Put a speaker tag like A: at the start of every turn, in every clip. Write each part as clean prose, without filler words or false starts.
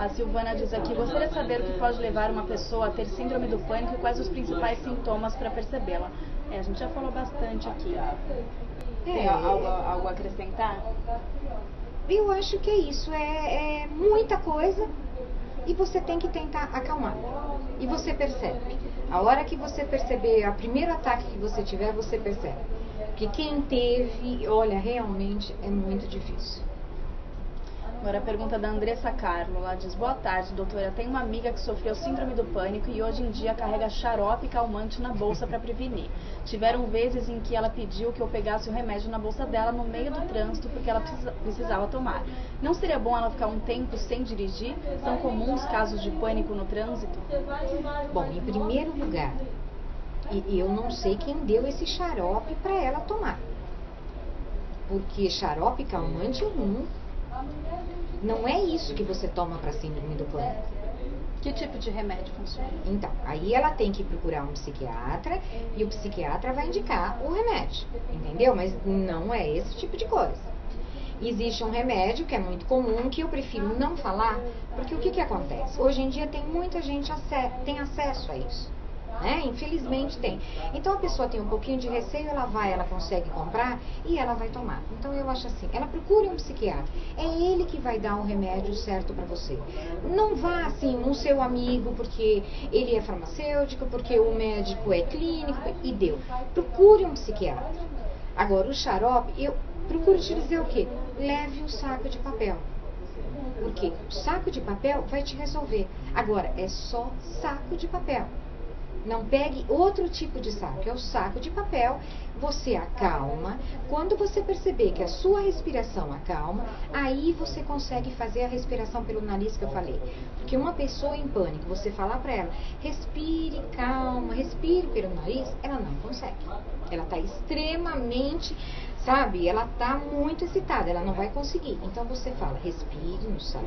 A: A Silvana diz aqui, gostaria de saber o que pode levar uma pessoa a ter síndrome do pânico e quais os principais sintomas para percebê-la. A gente já falou bastante aqui. Tem algo a acrescentar?
B: Eu acho que é isso, é muita coisa e você tem que tentar acalmar. E você percebe. A hora que você perceber, o primeiro ataque que você tiver, você percebe. Porque quem teve, olha, realmente é muito difícil.
A: Agora a pergunta da Andressa Carlo, ela diz, boa tarde, doutora, tenho uma amiga que sofreu síndrome do pânico e hoje em dia carrega xarope e calmante na bolsa para prevenir. Tiveram vezes em que ela pediu que eu pegasse o remédio na bolsa dela no meio do trânsito porque ela precisava tomar. Não seria bom ela ficar um tempo sem dirigir? São comuns casos de pânico no trânsito?
B: Bom, em primeiro lugar, eu não sei quem deu esse xarope para ela tomar. Porque xarope calmante não é isso que você toma para síndrome do pânico.
A: Que tipo de remédio funciona?
B: Então, aí ela tem que procurar um psiquiatra e o psiquiatra vai indicar o remédio, entendeu? Mas não é esse tipo de coisa. Existe um remédio que é muito comum, que eu prefiro não falar, porque o que acontece? Hoje em dia tem muita gente tem acesso a isso. Infelizmente tem. Então a pessoa tem um pouquinho de receio, ela consegue comprar e ela vai tomar. Então eu acho assim, ela procure um psiquiatra. É ele que vai dar o remédio certo para você. Não vá assim no seu amigo porque ele é farmacêutico, porque o médico é clínico e deu. Procure um psiquiatra. Agora o xarope, eu procuro te dizer o quê? Leve um saco de papel. Porque o saco de papel vai te resolver. Agora é só saco de papel. Não pegue outro tipo de saco, é o saco de papel, você acalma. Quando você perceber que a sua respiração acalma, aí você consegue fazer a respiração pelo nariz que eu falei. Porque uma pessoa em pânico, você falar para ela, respire, calma, respire pelo nariz, ela não consegue. Ela está extremamente, ela está muito excitada, ela não vai conseguir. Então você fala, respire no saco,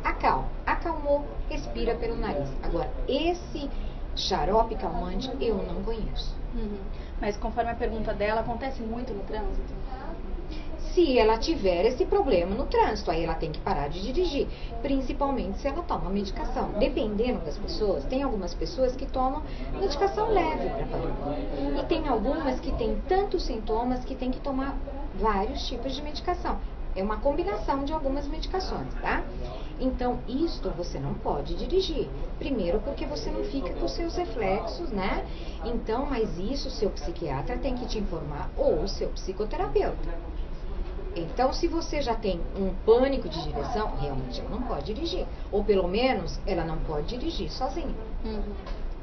B: acalma. Acalmou, respira pelo nariz. Agora, esse xarope calmante eu não conheço.
A: Mas conforme a pergunta dela, acontece muito no trânsito?
B: Se ela tiver esse problema no trânsito, aí ela tem que parar de dirigir. Principalmente se ela toma medicação. Dependendo das pessoas, tem algumas pessoas que tomam medicação leve para pânico. E tem algumas que têm tantos sintomas que tem que tomar vários tipos de medicação. É uma combinação de algumas medicações, tá? Então, isto você não pode dirigir. Primeiro, porque você não fica com os seus reflexos, Então, mas isso o seu psiquiatra tem que te informar, ou o seu psicoterapeuta. Então, se você já tem um pânico de direção, realmente ela não pode dirigir. Ou pelo menos, ela não pode dirigir sozinha.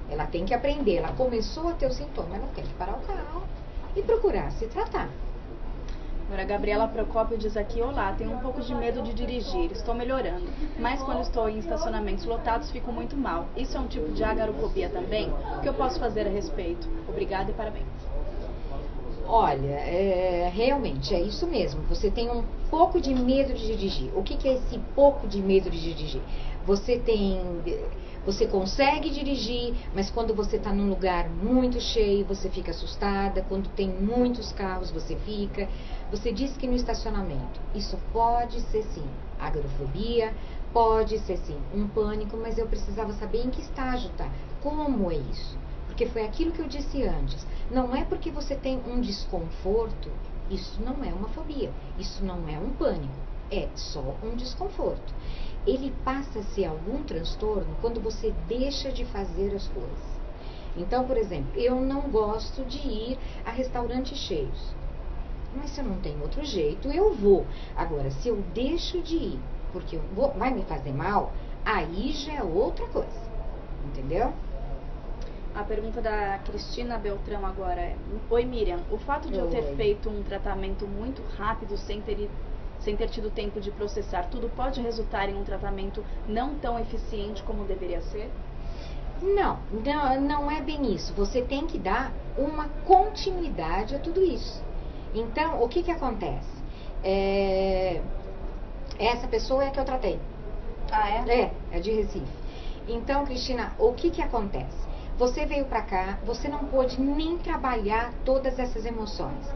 B: Ela tem que aprender. Ela começou a ter o sintoma, ela tem que parar o carro e procurar se tratar.
A: Agora, a Gabriela Procópio diz aqui, olá, tenho um pouco de medo de dirigir, estou melhorando, mas quando estou em estacionamentos lotados fico muito mal. Isso é um tipo de agarofobia também? O que eu posso fazer a respeito? Obrigada e parabéns.
B: Olha, realmente é isso mesmo, você tem um pouco de medo de dirigir. O que é esse pouco de medo de dirigir? Você consegue dirigir, mas quando você está num lugar muito cheio, você fica assustada. Quando tem muitos carros, você fica. Você diz que no estacionamento, isso pode ser sim agorafobia, pode ser sim um pânico, mas eu precisava saber em que estágio está, como é isso. Porque foi aquilo que eu disse antes, não é porque você tem um desconforto, isso não é uma fobia, isso não é um pânico, é só um desconforto. Ele passa a ser algum transtorno quando você deixa de fazer as coisas. Então, por exemplo, eu não gosto de ir a restaurantes cheios. Mas se eu não tenho outro jeito, eu vou. Agora, se eu deixo de ir porque vai me fazer mal, aí já é outra coisa. Entendeu?
A: A pergunta da Cristina Beltrão agora é: oi Miriam, o fato de eu ter feito um tratamento muito rápido sem ter tido tempo de processar tudo pode resultar em um tratamento não tão eficiente como deveria ser?
B: Não é bem isso. Você tem que dar uma continuidade a tudo isso. Então, o que acontece? Essa pessoa é a que eu tratei.
A: Ah, é?
B: É de Recife. Então, Cristina, o que acontece? Você veio pra cá, você não pôde nem trabalhar todas essas emoções.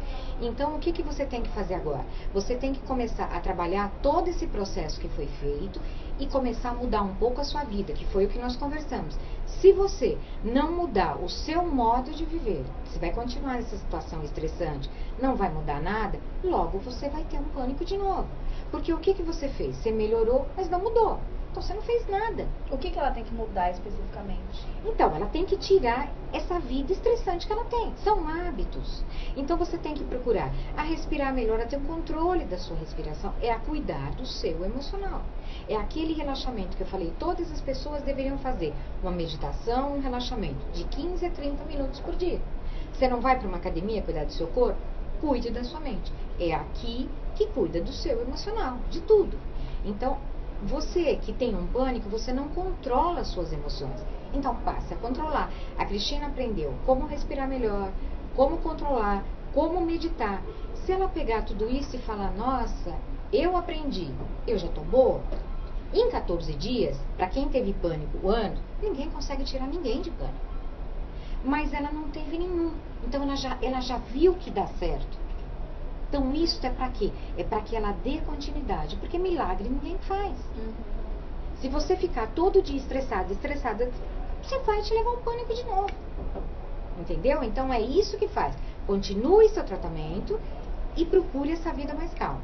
B: Então, o que você tem que fazer agora? Você tem que começar a trabalhar todo esse processo que foi feito e começar a mudar um pouco a sua vida, que foi o que nós conversamos. Se você não mudar o seu modo de viver, você vai continuar nessa situação estressante, não vai mudar nada, logo você vai ter um pânico de novo. Porque o que você fez? Você melhorou, mas não mudou. Então você não fez nada.
A: O que ela tem que mudar especificamente?
B: Então, ela tem que tirar essa vida estressante que ela tem. São hábitos. Então você tem que procurar a respirar melhor, a ter o controle da sua respiração, é a cuidar do seu emocional. É aquele relaxamento que eu falei, todas as pessoas deveriam fazer uma meditação, um relaxamento de 15 a 30 minutos por dia. Você não vai para uma academia cuidar do seu corpo? Cuide da sua mente. É aqui que cuida do seu emocional, de tudo. Então, você que tem um pânico, você não controla as suas emoções. Então, passe a controlar. A Cristina aprendeu como respirar melhor, como controlar, como meditar. Se ela pegar tudo isso e falar, nossa, eu aprendi, eu já tô boa. Em 14 dias, para quem teve pânico o ano, ninguém consegue tirar ninguém de pânico. Mas ela não teve nenhum. Então, ela já viu que dá certo. Então, isso é para quê? É para que ela dê continuidade, porque milagre ninguém faz. Se você ficar todo dia estressada, você vai te levar um pânico de novo. Entendeu? Então, é isso que faz. Continue seu tratamento e procure essa vida mais calma.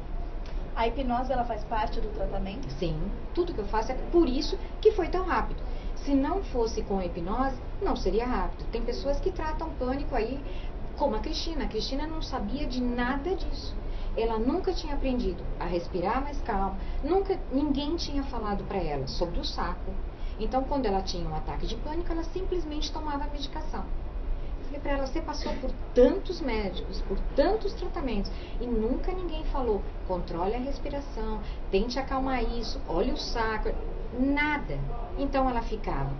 A: A hipnose, ela faz parte do tratamento?
B: Sim, tudo que eu faço é por isso que foi tão rápido. Se não fosse com a hipnose, não seria rápido. Tem pessoas que tratam pânico aí, como a Cristina. A Cristina não sabia de nada disso. Ela nunca tinha aprendido a respirar mais calma. Ninguém tinha falado para ela sobre o saco. Então, quando ela tinha um ataque de pânico, ela simplesmente tomava a medicação. Eu falei para ela, você passou por tantos médicos, por tantos tratamentos, e nunca ninguém falou, controle a respiração, tente acalmar isso, olhe o saco, nada. Então, ela ficava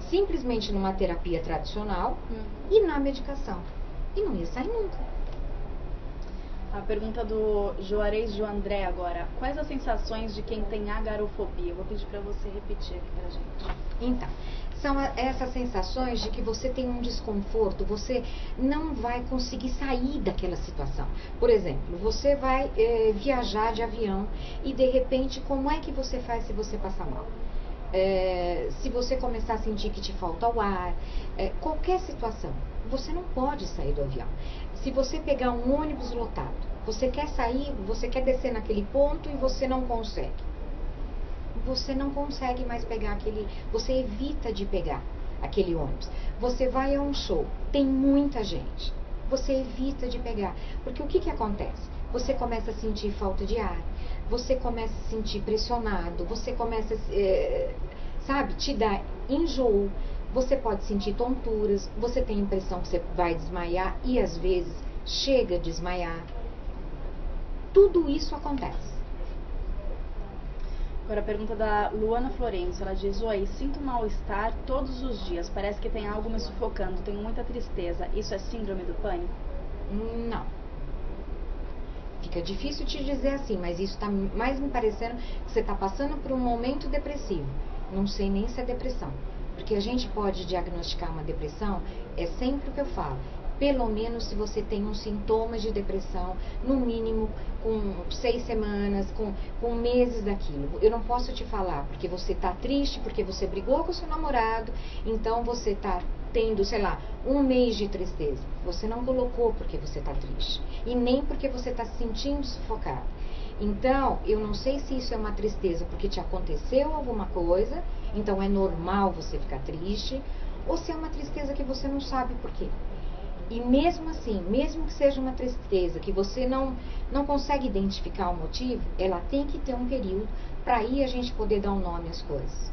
B: simplesmente numa terapia tradicional e na medicação. E não ia sair nunca.
A: A pergunta do Juarez do André agora. Quais as sensações de quem tem agarofobia? Eu vou pedir para você repetir aqui pra gente.
B: Então, são essas sensações de que você tem um desconforto, você não vai conseguir sair daquela situação. Por exemplo, você vai viajar de avião e de repente, como é que você faz se você passar mal? Se você começar a sentir que te falta o ar, qualquer situação, você não pode sair do avião. Se você pegar um ônibus lotado, você quer sair, você quer descer naquele ponto e você não consegue. Você não consegue mais pegar você evita de pegar aquele ônibus. Você vai a um show, tem muita gente, você evita de pegar, porque o que acontece? Você começa a sentir falta de ar, você começa a sentir pressionado, você começa a, te dá enjoo, você pode sentir tonturas, você tem a impressão que você vai desmaiar e às vezes chega a desmaiar. Tudo isso acontece.
A: Agora a pergunta da Luana Florencio, ela diz, oi, sinto mal-estar todos os dias, parece que tem algo me sufocando, tenho muita tristeza, isso é síndrome do pânico?
B: Não. Fica difícil te dizer assim, mas isso está mais me parecendo que você está passando por um momento depressivo. Não sei nem se é depressão, porque a gente pode diagnosticar uma depressão, é sempre o que eu falo. Pelo menos se você tem um sintoma de depressão, no mínimo com 6 semanas, com meses daquilo. Eu não posso te falar porque você está triste, porque você brigou com o seu namorado, então você está tendo, sei lá, 1 mês de tristeza. Você não colocou porque você está triste e nem porque você está se sentindo sufocado. Então, eu não sei se isso é uma tristeza porque te aconteceu alguma coisa, então é normal você ficar triste, ou se é uma tristeza que você não sabe por quê. E mesmo assim, mesmo que seja uma tristeza que você não consegue identificar o motivo, ela tem que ter um período para aí a gente poder dar um nome às coisas.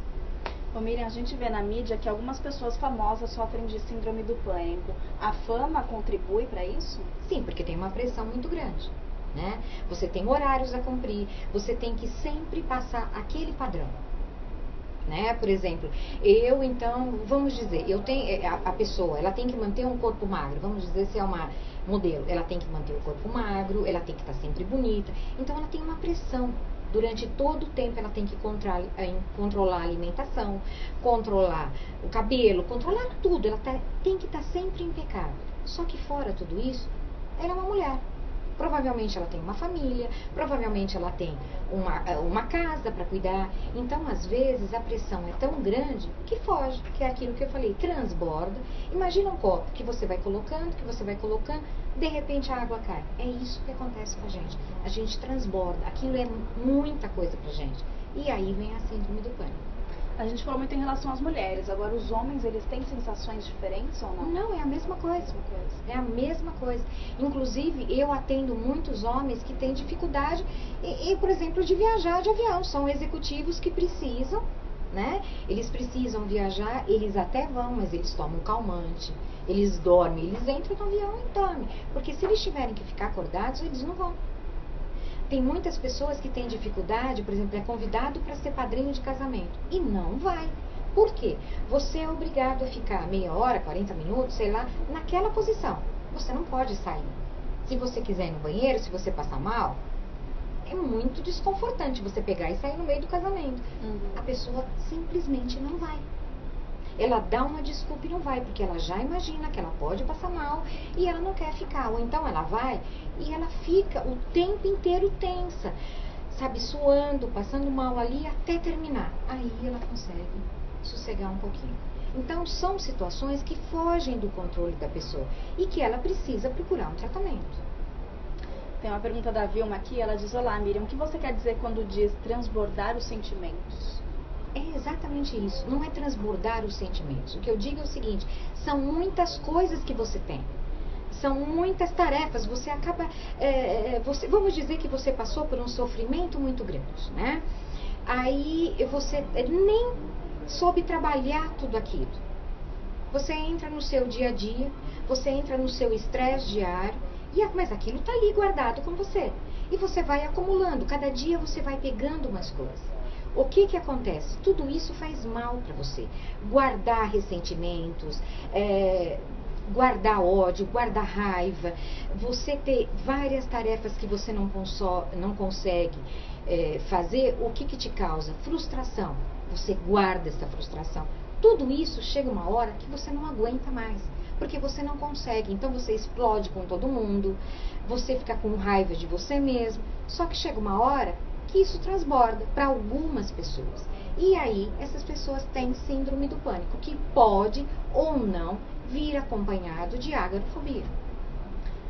A: Ô Miriam, a gente vê na mídia que algumas pessoas famosas sofrem de síndrome do pânico. A fama contribui para isso?
B: Sim, porque tem uma pressão muito grande, né? Você tem horários a cumprir, você tem que sempre passar aquele padrão. Né? Por exemplo, vamos dizer, a pessoa, ela tem que manter um corpo magro, vamos dizer, se é uma modelo, ela tem que manter o corpo magro, ela tem que estar sempre bonita, então ela tem uma pressão. Durante todo o tempo ela tem que controlar a alimentação, controlar o cabelo, controlar tudo. Ela tem que estar sempre impecável. Só que fora tudo isso, ela é uma mulher. Provavelmente ela tem uma família, provavelmente ela tem uma casa para cuidar. Então, às vezes, a pressão é tão grande que foge, que é aquilo que eu falei, transborda. Imagina um copo que você vai colocando, de repente a água cai. É isso que acontece com a gente transborda, aquilo é muita coisa pra gente. E aí vem a síndrome do pânico.
A: A gente falou muito em relação às mulheres, agora os homens, eles têm sensações diferentes ou não?
B: Não, é a mesma coisa. É a mesma coisa. Inclusive, eu atendo muitos homens que têm dificuldade, por exemplo, de viajar de avião. São executivos que precisam, né? Eles precisam viajar, eles até vão, mas eles tomam calmante, eles dormem, eles entram no avião e dormem. Porque se eles tiverem que ficar acordados, eles não vão. Tem muitas pessoas que têm dificuldade, por exemplo, é convidado para ser padrinho de casamento e não vai. Por quê? Você é obrigado a ficar meia hora, 40 minutos, sei lá, naquela posição. Você não pode sair. Se você quiser ir no banheiro, se você passar mal, é muito desconfortante você pegar e sair no meio do casamento. A pessoa simplesmente não vai. Ela dá uma desculpa e não vai, porque ela já imagina que ela pode passar mal e ela não quer ficar. Ou então ela vai e ela fica o tempo inteiro tensa, sabe, suando, passando mal ali até terminar. Aí ela consegue sossegar um pouquinho. Então são situações que fogem do controle da pessoa e que ela precisa procurar um tratamento.
A: Tem uma pergunta da Vilma aqui, ela diz: olá Miriam, o que você quer dizer quando diz transbordar os sentimentos?
B: É exatamente isso, não é transbordar os sentimentos. O que eu digo é o seguinte, são muitas coisas que você tem, são muitas tarefas, você acaba, vamos dizer que você passou por um sofrimento muito grande, né? Aí você nem soube trabalhar tudo aquilo. Você entra no seu dia a dia, você entra no seu estresse diário, mas aquilo está ali guardado com você. E você vai acumulando, cada dia você vai pegando umas coisas. O que acontece? Tudo isso faz mal para você. Guardar ressentimentos, guardar ódio, guardar raiva, você ter várias tarefas que você não consegue fazer, o que te causa? Frustração. Você guarda essa frustração. Tudo isso chega uma hora que você não aguenta mais, porque você não consegue. Então você explode com todo mundo, você fica com raiva de você mesmo, só que chega uma hora que isso transborda para algumas pessoas. E aí, essas pessoas têm síndrome do pânico, que pode ou não vir acompanhado de agorafobia.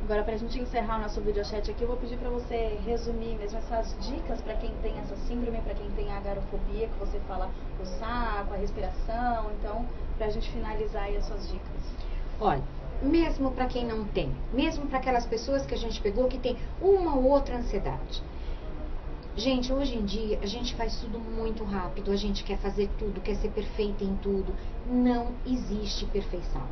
A: Agora, para a gente encerrar o nosso videochat aqui, eu vou pedir para você resumir mesmo essas dicas para quem tem essa síndrome, para quem tem a agorafobia, que você fala o saco, a respiração. Então, para a gente finalizar aí as suas dicas.
B: Olha, mesmo para quem não tem, mesmo para aquelas pessoas que a gente pegou que tem uma ou outra ansiedade. Gente, hoje em dia a gente faz tudo muito rápido, a gente quer fazer tudo, quer ser perfeita em tudo. Não existe perfeição.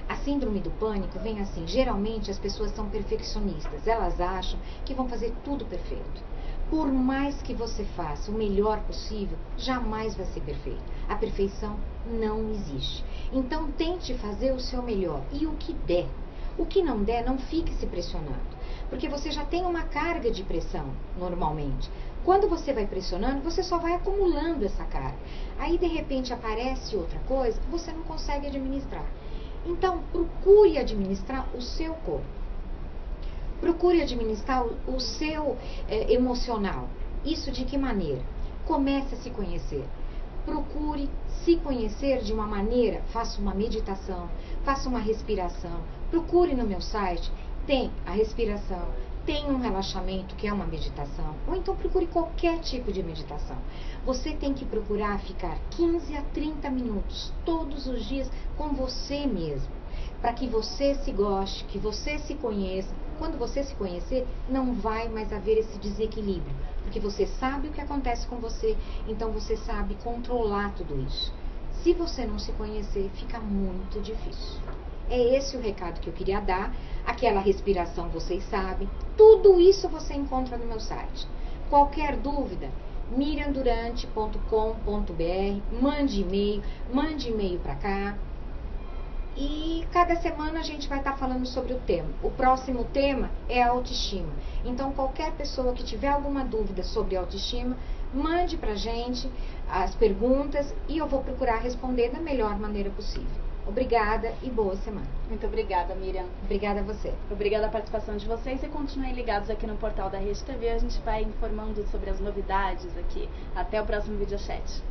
B: A síndrome do pânico vem assim, geralmente as pessoas são perfeccionistas, elas acham que vão fazer tudo perfeito. Por mais que você faça o melhor possível, jamais vai ser perfeito. A perfeição não existe. Então tente fazer o seu melhor e o que der. O que não der, não fique se pressionando. Porque você já tem uma carga de pressão, normalmente. Quando você vai pressionando, você só vai acumulando essa carga. Aí, de repente, aparece outra coisa que você não consegue administrar. Então, procure administrar o seu corpo. Procure administrar o seu emocional. Isso de que maneira? Comece a se conhecer. Procure se conhecer de uma maneira, faça uma meditação, faça uma respiração. Procure no meu site, tem a respiração, tem um relaxamento que é uma meditação, ou então procure qualquer tipo de meditação. Você tem que procurar ficar 15 a 30 minutos todos os dias com você mesmo, para que você se goste, que você se conheça. Quando você se conhecer, não vai mais haver esse desequilíbrio, porque você sabe o que acontece com você, então você sabe controlar tudo isso. Se você não se conhecer, fica muito difícil. É esse o recado que eu queria dar. Aquela respiração vocês sabem. Tudo isso você encontra no meu site. Qualquer dúvida, miriamdurante.com.br, mande e-mail para cá. E cada semana a gente vai estar falando sobre o tema. O próximo tema é a autoestima. Então, qualquer pessoa que tiver alguma dúvida sobre autoestima, mande pra gente as perguntas e eu vou procurar responder da melhor maneira possível. Obrigada e boa semana.
A: Muito obrigada, Miriam.
B: Obrigada a você.
A: Obrigada a participação de vocês e continuem ligados aqui no portal da Rede TV. A gente vai informando sobre as novidades aqui. Até o próximo videochat.